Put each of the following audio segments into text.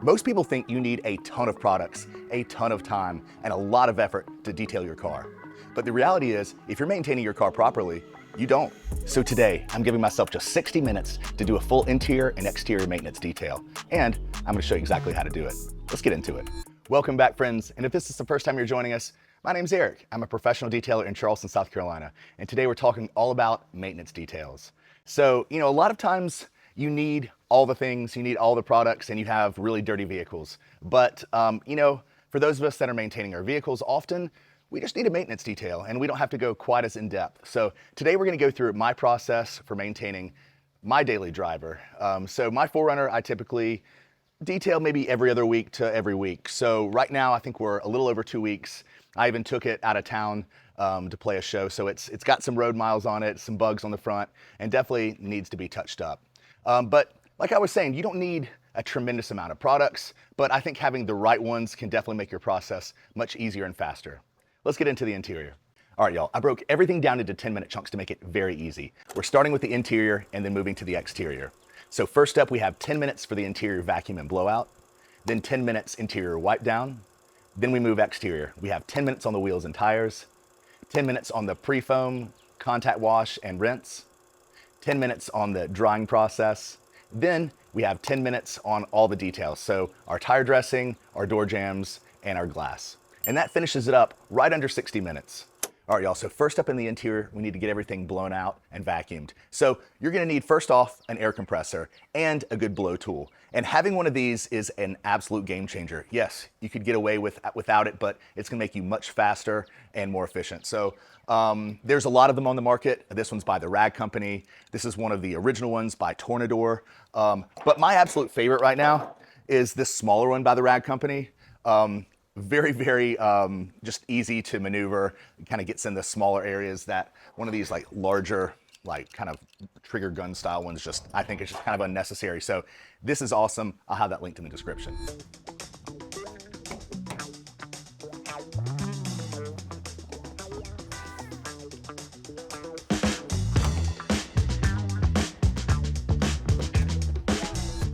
Most people think you need a ton of products, a ton of time, and a lot of effort to detail your car. But the reality is, if you're maintaining your car properly, you don't. So today, I'm giving myself just 60 minutes to do a full interior and exterior maintenance detail. And I'm gonna show you exactly how to do it. Let's get into it. Welcome back, friends. And if this is the first time you're joining us, my name's Eric. I'm a professional detailer in Charleston, South Carolina. And today we're talking all about maintenance details. So, a lot of times you need all the things, you need all the products, and you have really dirty vehicles. But, for those of us that are maintaining our vehicles, often we just need a maintenance detail and we don't have to go quite as in depth. So today we're gonna go through my process for maintaining my daily driver. So my 4Runner, I typically detail maybe every other week to every week. So right now, I think we're a little over 2 weeks. I even took it out of town to play a show. So it's got some road miles on it, some bugs on the front, and definitely needs to be touched up. But like I was saying, you don't need a tremendous amount of products, but I think having the right ones can definitely make your process much easier and faster. Let's get into the interior. All right, y'all, I broke everything down into 10-minute chunks to make it very easy. We're starting with the interior and then moving to the exterior. So first up, we have 10 minutes for the interior vacuum and blowout, then 10 minutes interior wipe down, then we move exterior. We have 10 minutes on the wheels and tires, 10 minutes on the pre-foam, contact wash and rinse, 10 minutes on the drying process. Then we have 10 minutes on all the details. So our tire dressing, our door jambs, and our glass. And that finishes it up right under 60 minutes. All right, y'all, so first up in the interior, we need to get everything blown out and vacuumed. So you're gonna need, first off, an air compressor and a good blow tool. And having one of these is an absolute game changer. Yes, you could get away without it, but it's gonna make you much faster and more efficient. So there's a lot of them on the market. This one's by the Rag Company. This is one of the original ones by Tornador. But my absolute favorite right now is this smaller one by the Rag Company. Very, very just easy to maneuver. It kind of gets in the smaller areas that one of these like larger, like kind of trigger gun style ones just, I think it's just kind of unnecessary. So this is awesome. I'll have that linked in the description.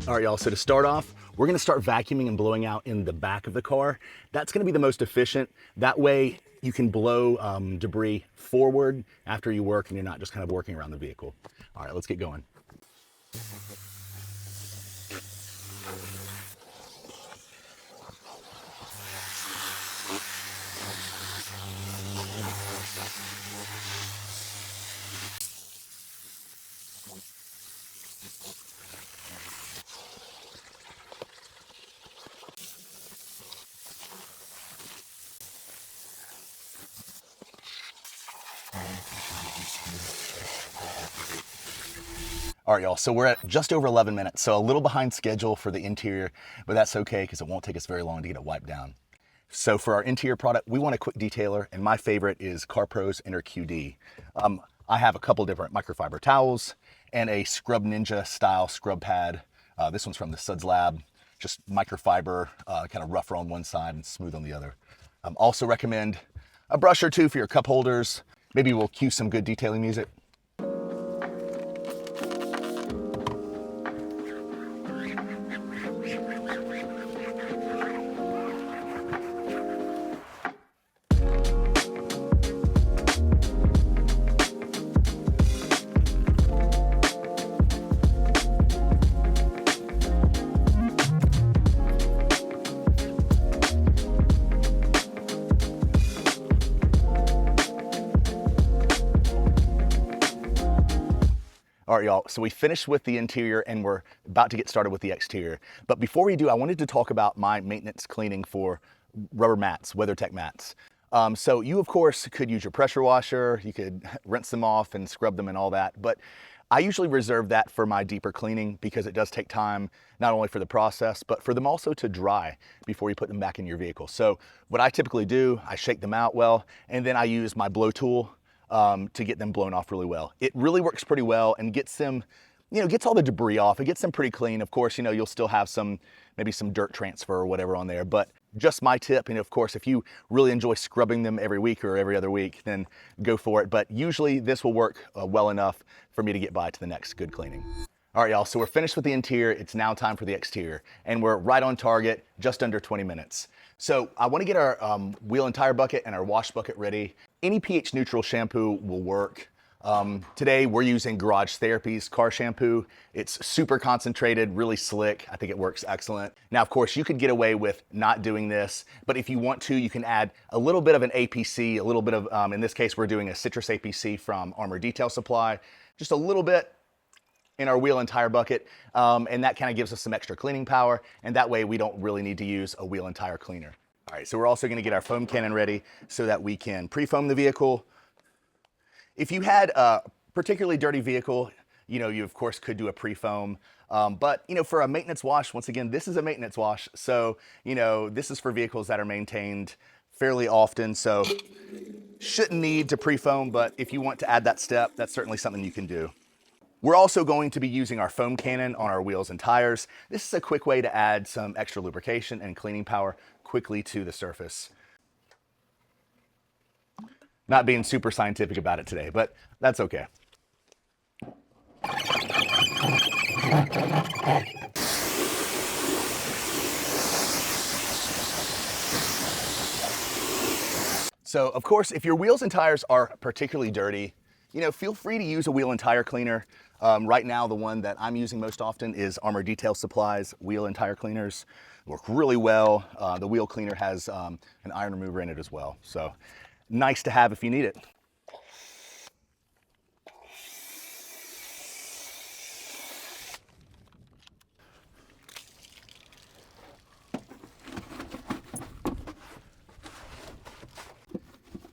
All right, y'all, so to start off, we're gonna start vacuuming and blowing out in the back of the car. That's gonna be the most efficient. That way you can blow debris forward after you work and you're not just kind of working around the vehicle. All right, let's get going. All right, y'all, so we're at just over 11 minutes, so a little behind schedule for the interior, but that's okay because it won't take us very long to get it wiped down. So for our interior product, we want a quick detailer, and my favorite is CarPro's Inner QD. I have a couple different microfiber towels and a Scrub Ninja style scrub pad. This one's from the Suds Lab, just microfiber, kind of rougher on one side and smooth on the other. Also recommend a brush or two for your cup holders. Maybe we'll cue some good detailing music. All right, y'all, so we finished with the interior and we're about to get started with the exterior. But before we do, I wanted to talk about my maintenance cleaning for rubber mats, WeatherTech mats. So you, of course, could use your pressure washer, you could rinse them off and scrub them and all that, but I usually reserve that for my deeper cleaning because it does take time, not only for the process, but for them also to dry before you put them back in your vehicle. So what I typically do, I shake them out well, and then I use my blow tool to get them blown off really well. It really works pretty well and gets them, gets all the debris off. It gets them pretty clean. Of course, you'll still have maybe some dirt transfer or whatever on there, but just my tip, and of course, if you really enjoy scrubbing them every week or every other week, then go for it. But usually this will work well enough for me to get by to the next good cleaning. All right, y'all, so we're finished with the interior. It's now time for the exterior, and we're right on target, just under 20 minutes. So I want to get our wheel and tire bucket and our wash bucket ready. Any pH neutral shampoo will work. Today we're using Garage Therapy's car shampoo. It's super concentrated, really slick. I think it works excellent. Now, of course, you could get away with not doing this, but if you want to, you can add a little bit of an APC, a little bit of, in this case, we're doing a citrus APC from Armor Detail Supply, just a little bit in our wheel and tire bucket, and that kind of gives us some extra cleaning power, and that way we don't really need to use a wheel and tire cleaner. All right, so we're also gonna get our foam cannon ready so that we can pre-foam the vehicle. If you had a particularly dirty vehicle, you of course could do a pre-foam, but for a maintenance wash, once again, this is a maintenance wash, so this is for vehicles that are maintained fairly often, so shouldn't need to pre-foam, but if you want to add that step, that's certainly something you can do. We're also going to be using our foam cannon on our wheels and tires. This is a quick way to add some extra lubrication and cleaning power quickly to the surface. Not being super scientific about it today, but that's okay. So, of course, if your wheels and tires are particularly dirty, feel free to use a wheel and tire cleaner. Right now, the one that I'm using most often is Armor Detail Supply's wheel and tire cleaners. Work really well. The wheel cleaner has an iron remover in it as well. So nice to have if you need it.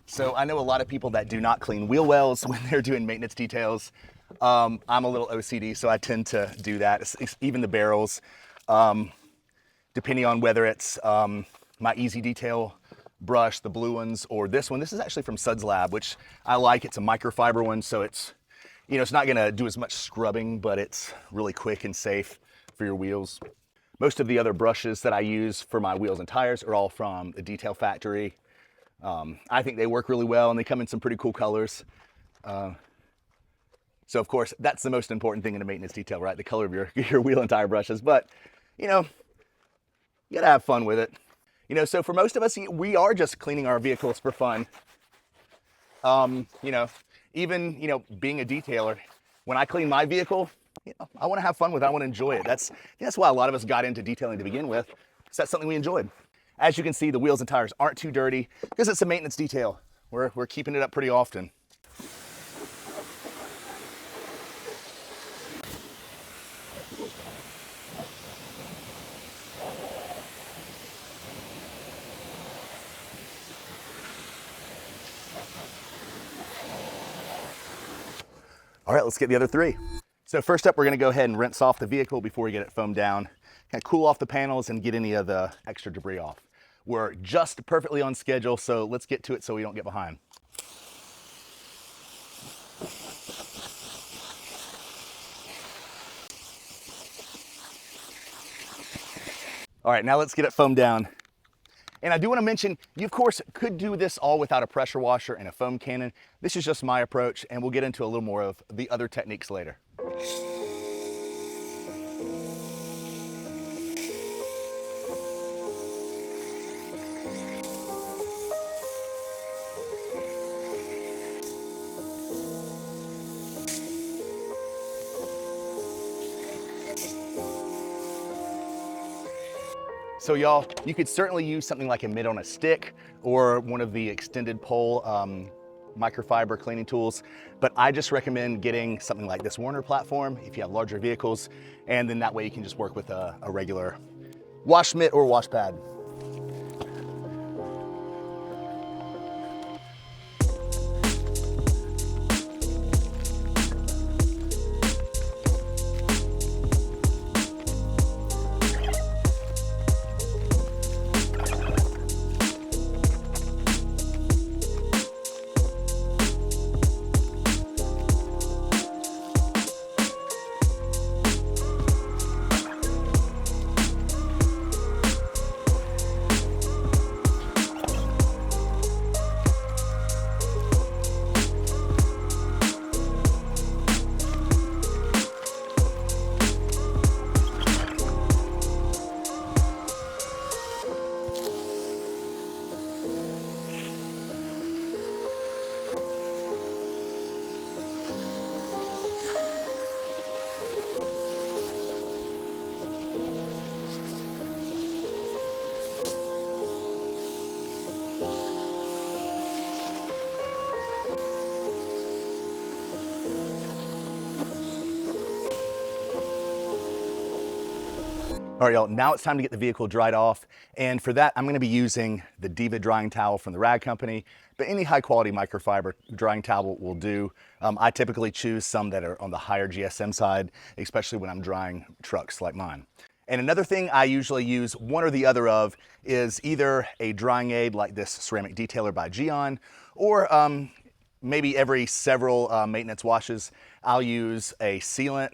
So I know a lot of people that do not clean wheel wells when they're doing maintenance details. I'm a little OCD, so I tend to do that. It's even the barrels, depending on whether it's my Easy Detail brush, the blue ones, or this one. This is actually from Suds Lab, which I like. It's a microfiber one, so it's, it's not gonna do as much scrubbing, but it's really quick and safe for your wheels. Most of the other brushes that I use for my wheels and tires are all from the Detail Factory. I think they work really well, and they come in some pretty cool colors. So of course, that's the most important thing in a maintenance detail, right? The color of your wheel and tire brushes, but you gotta have fun with it. So for most of us, we are just cleaning our vehicles for fun. Even being a detailer, when I clean my vehicle, I wanna have fun with it, I wanna enjoy it. That's why a lot of us got into detailing to begin with, because that's something we enjoyed. As you can see, the wheels and tires aren't too dirty because it's a maintenance detail. We're keeping it up pretty often. All right, let's get the other three. So first up, we're gonna go ahead and rinse off the vehicle before we get it foamed down. Kind of cool off the panels and get any of the extra debris off. We're just perfectly on schedule, so let's get to it so we don't get behind. All right, now let's get it foamed down. And I do want to mention, you of course could do this all without a pressure washer and a foam cannon. This is just my approach, and we'll get into a little more of the other techniques later. So y'all, you could certainly use something like a mitt on a stick or one of the extended pole microfiber cleaning tools, but I just recommend getting something like this Warner platform if you have larger vehicles, and then that way you can just work with a regular wash mitt or wash pad. All right, y'all, now it's time to get the vehicle dried off. And for that, I'm gonna be using the Diva drying towel from the Rag Company, but any high quality microfiber drying towel will do. I typically choose some that are on the higher GSM side, especially when I'm drying trucks like mine. And another thing I usually use one or the other of is either a drying aid like this ceramic detailer by Geon, or maybe every several maintenance washes, I'll use a sealant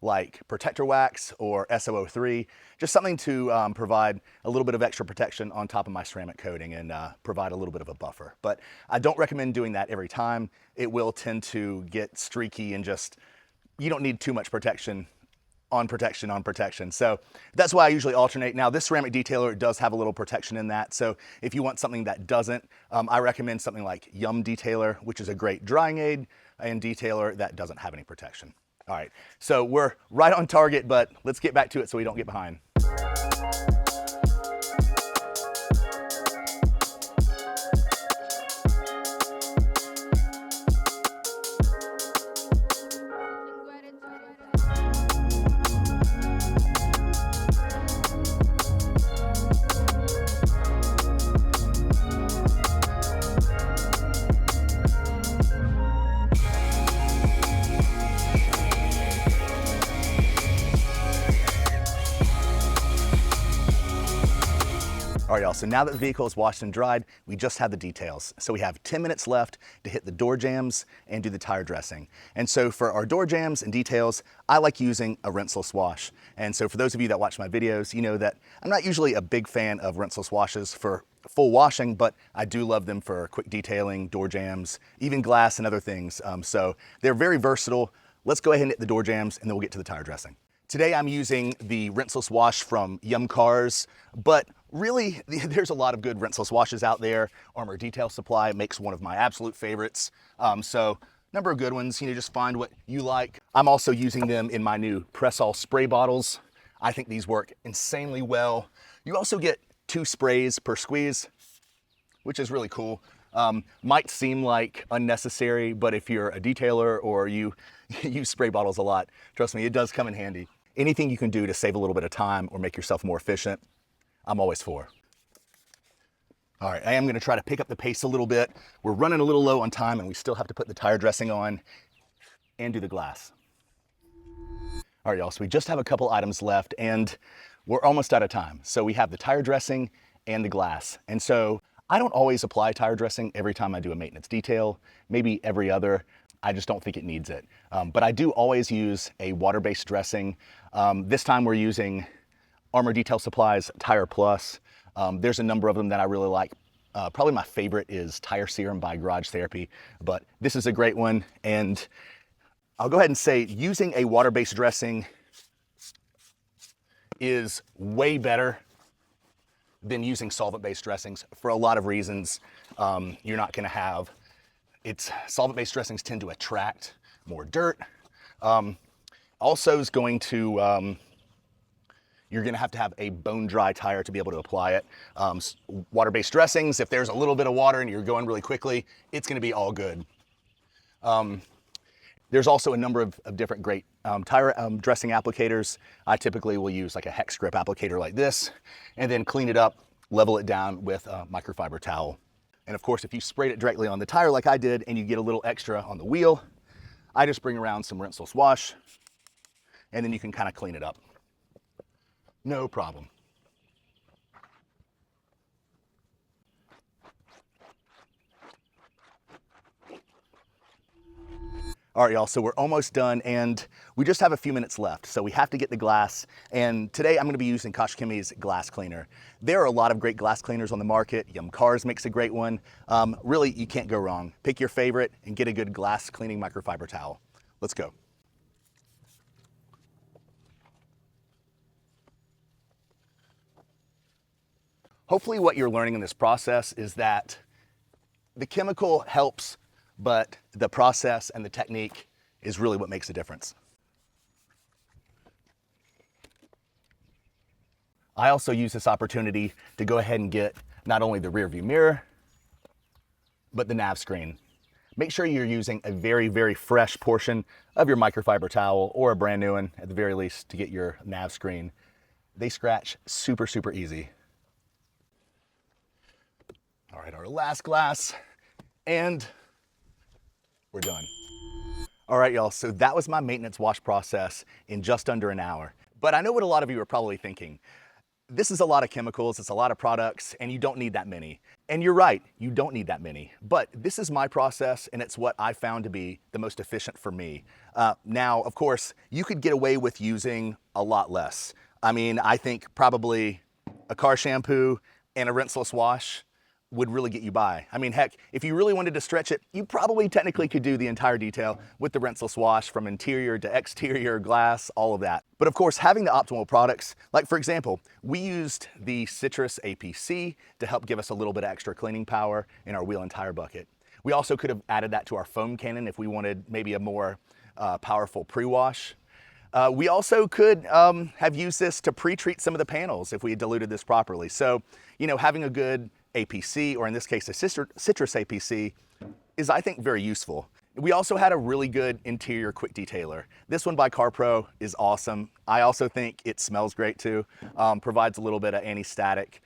like Protector Wax or SO03, just something to provide a little bit of extra protection on top of my ceramic coating and provide a little bit of a buffer. But I don't recommend doing that every time. It will tend to get streaky and just, you don't need too much protection on protection on protection. So that's why I usually alternate. Now this ceramic detailer does have a little protection in that. So if you want something that doesn't, I recommend something like Yum Detailer, which is a great drying aid and detailer that doesn't have any protection. All right, so we're right on target, but let's get back to it so we don't get behind. All right, y'all, so now that the vehicle is washed and dried, we just have the details. So we have 10 minutes left to hit the door jams and do the tire dressing. And so for our door jams and details, I like using a rinseless wash. And so for those of you that watch my videos, you know that I'm not usually a big fan of rinseless washes for full washing, but I do love them for quick detailing, door jams, even glass and other things. So they're very versatile. Let's go ahead and hit the door jams and then we'll get to the tire dressing. Today I'm using the rinseless wash from Yum Cars, but really there's a lot of good rinseless washes out there. Armor Detail Supply makes one of my absolute favorites. So number of good ones, just find what you like. I'm also using them in my new Press-All spray bottles. I think these work insanely well. You also get 2 sprays per squeeze, which is really cool. Might seem like unnecessary, but if you're a detailer or you use spray bottles a lot, trust me, it does come in handy. Anything you can do to save a little bit of time or make yourself more efficient, I'm always for. All right, I am gonna try to pick up the pace a little bit. We're running a little low on time and we still have to put the tire dressing on and do the glass. All right, y'all, so we just have a couple items left and we're almost out of time. So we have the tire dressing and the glass. And so I don't always apply tire dressing every time I do a maintenance detail, maybe every other. I just don't think it needs it. But I do always use a water-based dressing. This time we're using Armor Detail Supply's Tire Plus. There's a number of them that I really like. Probably my favorite is Tire Serum by Garage Therapy, but this is a great one. And I'll go ahead and say using a water-based dressing is way better than using solvent-based dressings for a lot of reasons. You're not gonna have, solvent-based dressings tend to attract more dirt. Also is going to, you're gonna have to have a bone dry tire to be able to apply it. Water-based dressings, if there's a little bit of water and you're going really quickly, it's gonna be all good. There's also a number of different great tire dressing applicators. I typically will use like a hex grip applicator like this, and then clean it up, level it down with a microfiber towel. And of course, if you sprayed it directly on the tire like I did, and you get a little extra on the wheel, I just bring around some rinseless wash, and then you can kind of clean it up. No problem. All right, y'all, so we're almost done and we just have a few minutes left. So we have to get the glass. And today I'm gonna be using Koshkimi's glass cleaner. There are a lot of great glass cleaners on the market. Yum Cars makes a great one. Really, you can't go wrong. Pick your favorite and get a good glass cleaning microfiber towel. Let's go. Hopefully what you're learning in this process is that the chemical helps, but the process and the technique is really what makes a difference. I also use this opportunity to go ahead and get not only the rear view mirror, but the nav screen. Make sure you're using a very, very fresh portion of your microfiber towel or a brand new one at the very least to get your nav screen they scratch super, super easy. All right, our last glass, and we're done. All right, y'all, so that was my maintenance wash process in just under an hour. But I know what a lot of you are probably thinking. This is a lot of chemicals, it's a lot of products, and you don't need that many. And you're right, you don't need that many. But this is my process, and it's what I found to be the most efficient for me. Now, of course, you could get away with using a lot less. I mean, I think probably a car shampoo and a rinseless wash would really get you by. I mean, heck, if you really wanted to stretch it, you probably technically could do the entire detail with the rinseless wash from interior to exterior, glass, all of that. But of course, having the optimal products, like for example, we used the citrus APC to help give us a little bit of extra cleaning power in our wheel and tire bucket. We also could have added that to our foam cannon if we wanted maybe a more powerful pre-wash. We also could have used this to pre-treat some of the panels if we had diluted this properly. So, you know, having a good APC, or in this case, a citrus APC, is, I think, very useful. We also had a really good interior quick detailer. This one by CarPro is awesome. I also think it smells great too. Provides a little bit of anti-static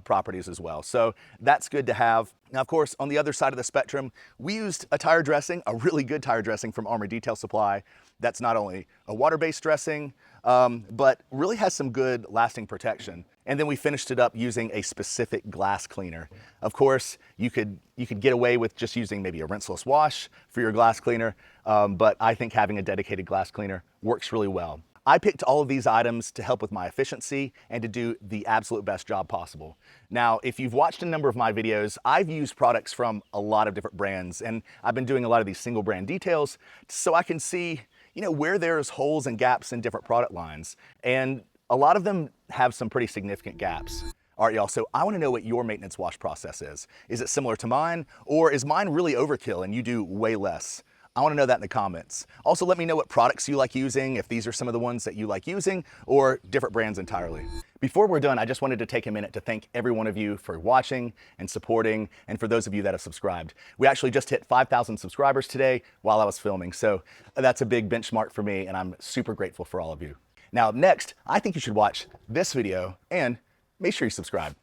properties as well. So that's good to have. Now, of course, on the other side of the spectrum, we used a tire dressing, a really good tire dressing from Armored Detail Supply. That's not only a water-based dressing, but really has some good lasting protection. And then we finished it up using a specific glass cleaner. Of course, you could get away with just using maybe a rinseless wash for your glass cleaner, but I think having a dedicated glass cleaner works really well. I picked all of these items to help with my efficiency and to do the absolute best job possible. Now, if you've watched a number of my videos, I've used products from a lot of different brands, and I've been doing a lot of these single brand details so I can see, you know, where there's holes and gaps in different product lines. And a lot of them have some pretty significant gaps. All right, y'all, so I wanna know what your maintenance wash process is. Is it similar to mine, or is mine really overkill and you do way less? I wanna know that in the comments. Also, let me know what products you like using, if these are some of the ones that you like using, or different brands entirely. Before we're done, I just wanted to take a minute to thank every one of you for watching and supporting, and for those of you that have subscribed. We actually just hit 5,000 subscribers today while I was filming, so that's a big benchmark for me, and I'm super grateful for all of you. Now, next, I think you should watch this video and make sure you subscribe.